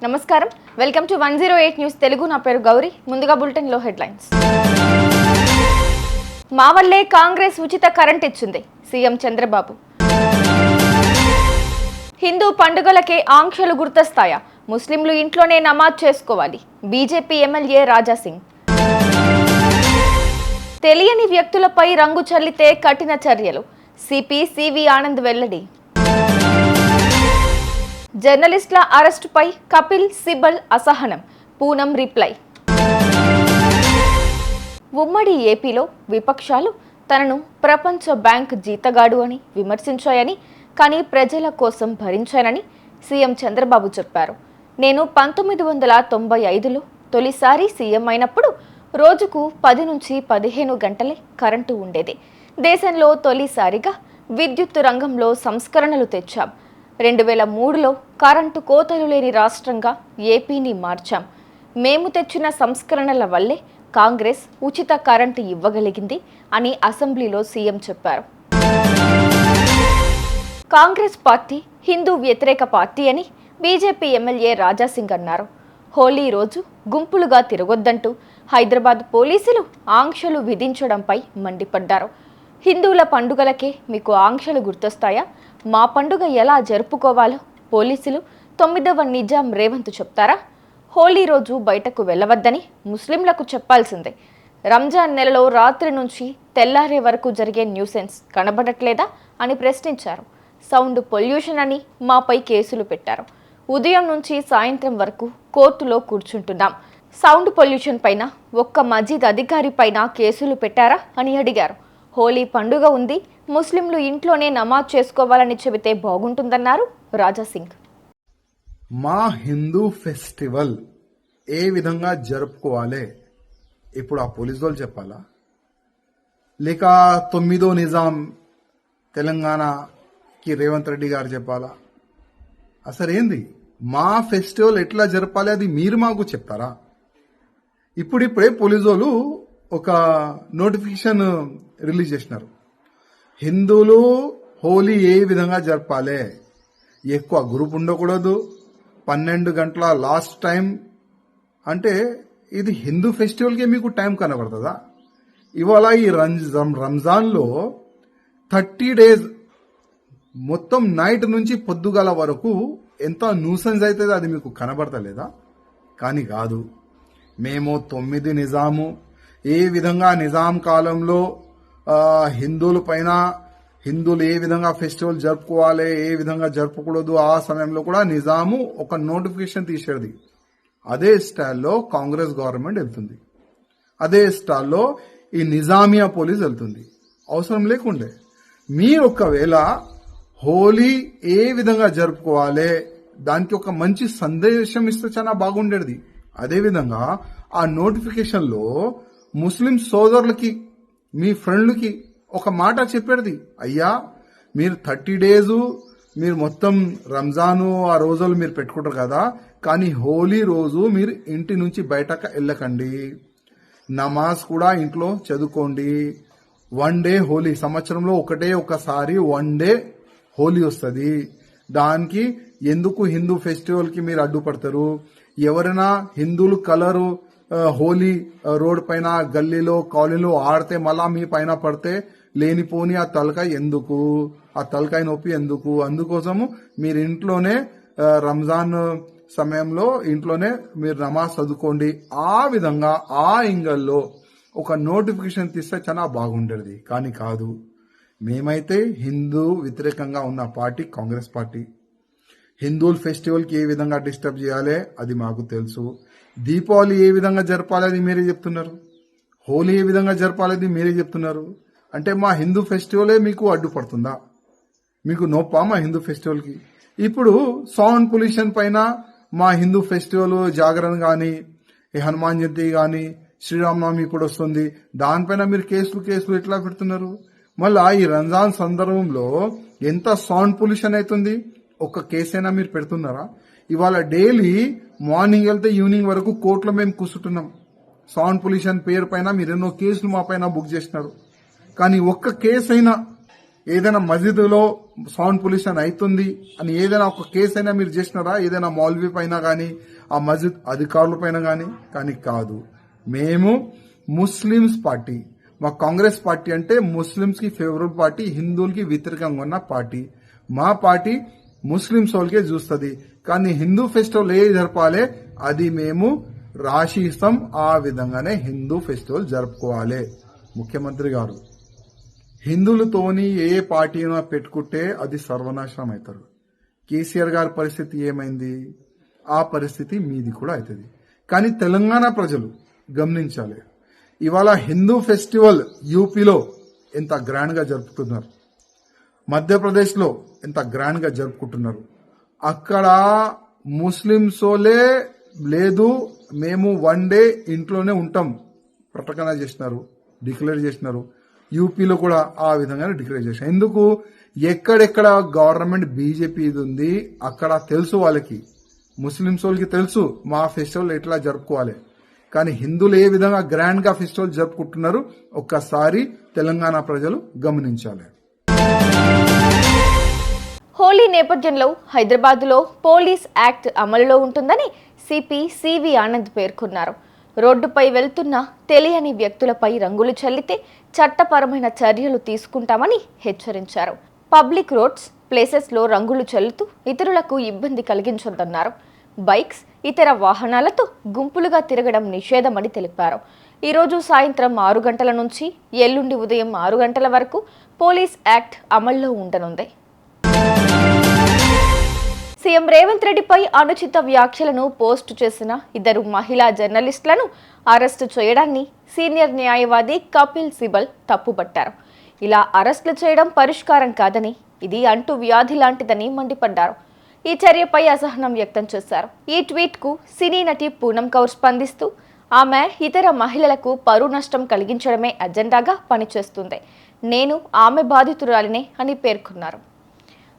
నమస్కారం, welcome to 108 news Telugu. నా పేరు గౌరీ. ముందుగా బులెటిన్ లో హెడ్లైన్స్. మా వల్లే కాంగ్రెస్ ఉచిత కరెంట్ ఇచ్చింది, సీఎం చంద్రబాబు. హిందూ పండుగలకే ఆంక్షలు గుర్తొస్తాయా? ముస్లింలు ఇంట్లోనే నమాజ్ చేసుకోవాలి, బీజేపీ ఎమ్మెల్యే రాజాసింగ్. తెలియని వ్యక్తులపై రంగు చల్లితే కఠిన చర్యలు, సిపి సివి ఆనంద్ వెల్లడి. జర్నలిస్టుల అరెస్టుపై కపిల్ సిబల్ అసహనం, పూనం రిప్లై. ఉమ్మడి ఏపీలో విపక్షాలు తనను ప్రపంచ బ్యాంక్ జీతగాడు అని విమర్శించాయని, కానీ ప్రజల కోసం భరించానని సీఎం చంద్రబాబు చెప్పారు. నేను 1995లో తొలిసారి సీఎం అయినప్పుడు రోజుకు 10 నుంచి 15 గంటలే కరెంటు ఉండేది. దేశంలో తొలిసారిగా విద్యుత్ రంగంలో సంస్కరణలు తెచ్చాం. 2003లో కరెంటు కోతలు లేని రాష్ట్రంగా ఏపీని మార్చాం. మేము తెచ్చిన సంస్కరణల వల్లే కాంగ్రెస్ ఉచిత కరెంటు ఇవ్వగలిగింది అని అసెంబ్లీలో సీఎం చెప్పారు. కాంగ్రెస్ పార్టీ హిందూ వ్యతిరేక పార్టీ అని బీజేపీ ఎమ్మెల్యే రాజాసింగ్ అన్నారు. హోలీ రోజు గుంపులుగా తిరగొద్దంటూ హైదరాబాద్ పోలీసులు ఆంక్షలు విధించడంపై మండిపడ్డారు. హిందువుల పండుగలకే మీకు ఆంక్షలు గుర్తొస్తాయా? మా పండుగ ఎలా జరుపుకోవాలో పోలీసులు 9వ నిజాం రేవంత్ చెప్తారా? హోలీ రోజు బయటకు వెళ్ళవద్దని ముస్లింలకు చెప్పాల్సిందే. రంజాన్ నెలలో రాత్రి నుంచి తెల్లారే వరకు జరిగే న్యూసెన్స్ కనబడట్లేదా అని ప్రశ్నించారు. సౌండ్ పొల్యూషన్ అని మాపై కేసులు పెట్టారు. ఉదయం నుంచి సాయంత్రం వరకు కోర్టులో కూర్చుంటున్నాం. సౌండ్ పొల్యూషన్ పైన ఒక్క మజీద్ అధికారి పైన కేసులు పెట్టారా అని అడిగారు. హోలీ పండుగ ఉంది, ముస్లింలు ఇంట్లోనే నమాజ్ చేసుకోవాలని చెబితే బాగుంటుందన్నారు రాజాసింగ్. మా హిందూ ఫెస్టివల్ ఏ విధంగా జరుపుకోవాలి ఇప్పుడు ఆ పోలీసు వాళ్ళు చెప్పాలా, లేక 9వ నిజాం తెలంగాణకి రేవంత్ రెడ్డి గారు చెప్పాలా? అసలు ఏంది మా ఫెస్టివల్ ఎట్లా జరపాలి అది మీరు మాకు చెప్తారా? ఇప్పుడిప్పుడే పోలీసు వాళ్ళు ఒక నోటిఫికేషన్ రిలీజ్ చేసినారు. హిందువులు హోలీ ఏ విధంగా జరపాలి, ఎక్కువ గ్రూప్ ఉండకూడదు, 12 గంటల లాస్ట్ టైం. అంటే ఇది హిందూ ఫెస్టివల్కే మీకు టైం కనబడుతుందా? ఇవాళ ఈ రంజాన్లో 30 డేస్ మొత్తం నైట్ నుంచి పొద్దుగాల వరకు ఎంత న్యూసెన్స్ అవుతుంది అది మీకు కనబడతలేదా? కానీ కాదు, మేము 9 నిజాము ఏ విధంగా నిజాం కాలంలో హిందువుల పైన హిందువులు ఏ విధంగా ఫెస్టివల్ జరుపుకోవాలి, ఏ విధంగా జరుపుకూడదు, ఆ సమయంలో కూడా నిజాము ఒక నోటిఫికేషన్ తీసేది. అదే స్టైల్లో కాంగ్రెస్ గవర్నమెంట్ వెళ్తుంది, అదే స్టైల్లో ఈ నిజామియా పోలీస్ వెళ్తుంది. అవసరం లేకుండే మీరు ఒకవేళ హోలీ ఏ విధంగా జరుపుకోవాలి దానికి ఒక మంచి సందేశం ఇస్తే చాలా బాగుండేది. అదేవిధంగా ఆ నోటిఫికేషన్లో ముస్లిం సోదరులకి మీ ఫ్రెండ్లకి ఒక మాట చెప్పేది, అయ్యా మీరు 30 డేస్ మీరు మొత్తం రంజాను ఆ రోజులు మీరు పెట్టుకుంటారు కదా, కానీ హోలీ రోజు మీరు ఇంటి నుంచి బయటకు వెళ్ళకండి, నమాజ్ కూడా ఇంట్లో చదువుకోండి. 1 డే హోలీ, సంవత్సరంలో ఒకసారి 1 డే హోలీ వస్తుంది. దానికి ఎందుకు హిందూ ఫెస్టివల్ కి మీరు అడ్డుపడతారు? ఎవరైనా హిందువులు కలరు హోలీ రోడ్ పైన గల్లీలో కాలనీలో ఆడితే మళ్ళా మీ పైన పడితే లేనిపోని ఆ తలకాయ ఎందుకు, ఆ తలకాయ నొప్పి ఎందుకు? అందుకోసము మీరు ఇంట్లోనే రంజాన్ సమయంలో ఇంట్లోనే మీరు నమాజ్ చదువుకోండి. ఆ విధంగా ఆ ఇంగల్లో ఒక నోటిఫికేషన్ తీస్తే చాలా బాగుండేది. కానీ కాదు, మేమైతే హిందూ వ్యతిరేకంగా ఉన్న పార్టీ కాంగ్రెస్ పార్టీ. హిందువుల ఫెస్టివల్కి ఏ విధంగా డిస్టర్బ్ చేయాలి అది మాకు తెలుసు. దీపావళి ఏ విధంగా జరపాలి అది మీరే చెప్తున్నారు, హోలీ ఏ విధంగా జరపాలి అది మీరే చెప్తున్నారు. అంటే మా హిందూ ఫెస్టివలే మీకు అడ్డుపడుతుందా? మీకు నొప్పా మా హిందూ ఫెస్టివల్కి? ఇప్పుడు సౌండ్ పొల్యూషన్ పైన మా హిందూ ఫెస్టివల్ జాగరణ కానీ, హనుమాన్ జయంతి కానీ, శ్రీరామనవమి ఇప్పుడు వస్తుంది, దానిపైన మీరు కేసులు ఎట్లా పెడుతున్నారు? మళ్ళా ఈ రంజాన్ సందర్భంలో ఎంత సౌండ్ పొల్యూషన్ అవుతుంది, ఒక్క కేసైనా మీరు పెడుతున్నారా? ఇవాళ డైలీ మార్నింగ్ వెళ్తే ఈవినింగ్ వరకు కోర్టులో మేము కూర్చుంటున్నాం. సౌండ్ పొల్యూషన్ పేరు పైన మీరు ఎన్నో కేసులు మా పైన బుక్ చేసినారు, కానీ ఒక్క కేసు అయినా ఏదైనా మసీదులో సౌండ్ పొల్యూషన్ అవుతుంది అని ఏదైనా ఒక కేసు అయినా మీరు చేసినారా? ఏదైనా మౌల్వీ పైన కానీ ఆ మస్జిద్ అధికారుల పైన కానీ కాదు. మేము ముస్లిమ్స్ పార్టీ, మా కాంగ్రెస్ పార్టీ అంటే ముస్లిమ్స్ కి ఫేవరబుల్ పార్టీ, హిందువులకి వ్యతిరేకంగా ఉన్న పార్టీ. మా పార్టీ ముస్లిమ్స్ వాళ్ళకే చూస్తుంది. కానీ హిందూ ఫెస్టివల్ ఏ జరపాలి అది మేము రాశి ఇస్తాం. ఆ విధంగానే హిందూ ఫెస్టివల్ జరుపుకోవాలి. ముఖ్యమంత్రి గారు హిందువులతోని ఏ పార్టీనో పెట్టుకుంటే అది సర్వనాశనం అవుతారు. కేసీఆర్ గారి పరిస్థితి ఏమైంది? ఆ పరిస్థితి మీది కూడా అవుతుంది. కానీ తెలంగాణ ప్రజలు గమనించాలి. ఇవాళ హిందూ ఫెస్టివల్ యూపీలో ఎంత గ్రాండ్ గా జరుపుతున్నారు, మధ్యప్రదేశ్లో ఎంత గ్రాండ్ గా జరుపుకుంటున్నారు. అక్కడ ముస్లింసోలే లేదు మేము 1 డే ఇంట్లోనే ఉంటాం ప్రకటన చేసినారు, డిక్లేర్ చేసినారు. యూపీలో కూడా ఆ విధంగానే డిక్లేర్ చేశారు. ఎందుకు? ఎక్కడెక్కడ గవర్నమెంట్ బీజేపీ ఉంది అక్కడ తెలుసు వాళ్ళకి, ముస్లింస్ వాళ్ళకి తెలుసు మా ఫెస్టివల్ ఎట్లా జరుపుకోవాలి. కానీ హిందువులు ఏ విధంగా గ్రాండ్ గా ఫెస్టివల్ జరుపుకుంటున్నారు ఒక్కసారి తెలంగాణ ప్రజలు గమనించాలి. హోలీ నేపథ్యంలో హైదరాబాద్లో పోలీస్ యాక్ట్ అమలులో ఉంటుందని సిపి సివి ఆనంద్ పేర్కొన్నారు. రోడ్డుపై వెళ్తున్న తెలియని వ్యక్తులపై రంగులు చల్లితే చట్టపరమైన చర్యలు తీసుకుంటామని హెచ్చరించారు. పబ్లిక్ రోడ్స్, ప్లేసెస్లో రంగులు చల్లుతూ ఇతరులకు ఇబ్బంది కలిగించొద్దన్నారు. బైక్స్, ఇతర వాహనాలతో గుంపులుగా తిరగడం నిషేధమని తెలిపారు. ఈరోజు సాయంత్రం 6 గంటల నుంచి ఎల్లుండి ఉదయం 6 గంటల వరకు పోలీస్ యాక్ట్ అమల్లో ఉండనుంది. సీఎం రేవంత్ రెడ్డిపై అనుచిత వ్యాఖ్యలను పోస్టు చేసిన 2 మహిళా జర్నలిస్టులను అరెస్టు చేయడాన్ని సీనియర్ న్యాయవాది కపిల్ సిబల్ తప్పుపట్టారు. ఇలా అరెస్టులు చేయడం పరిష్కారం కాదని, ఇది అంటు వ్యాధి లాంటిదని మండిపడ్డారు. ఈ చర్యపై అసహనం వ్యక్తం చేశారు. ఈ ట్వీట్కు సినీ నటి పూనం కౌర్ స్పందిస్తూ ఆమె ఇతర మహిళలకు పరువు నష్టం కలిగించడమే అజెండాగా పనిచేస్తుంది, నేను ఆమె బాధితురాలినే అని పేర్కొన్నారు.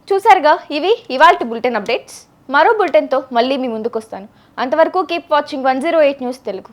చూసారుగా, ఇవి ఇవాల్టి బులెటిన్ అప్డేట్స్. మరో బులెటిన్తో మళ్ళీ మీ ముందుకు వస్తాను. అంతవరకు కీప్ వాచింగ్ 108 న్యూస్ తెలుగు.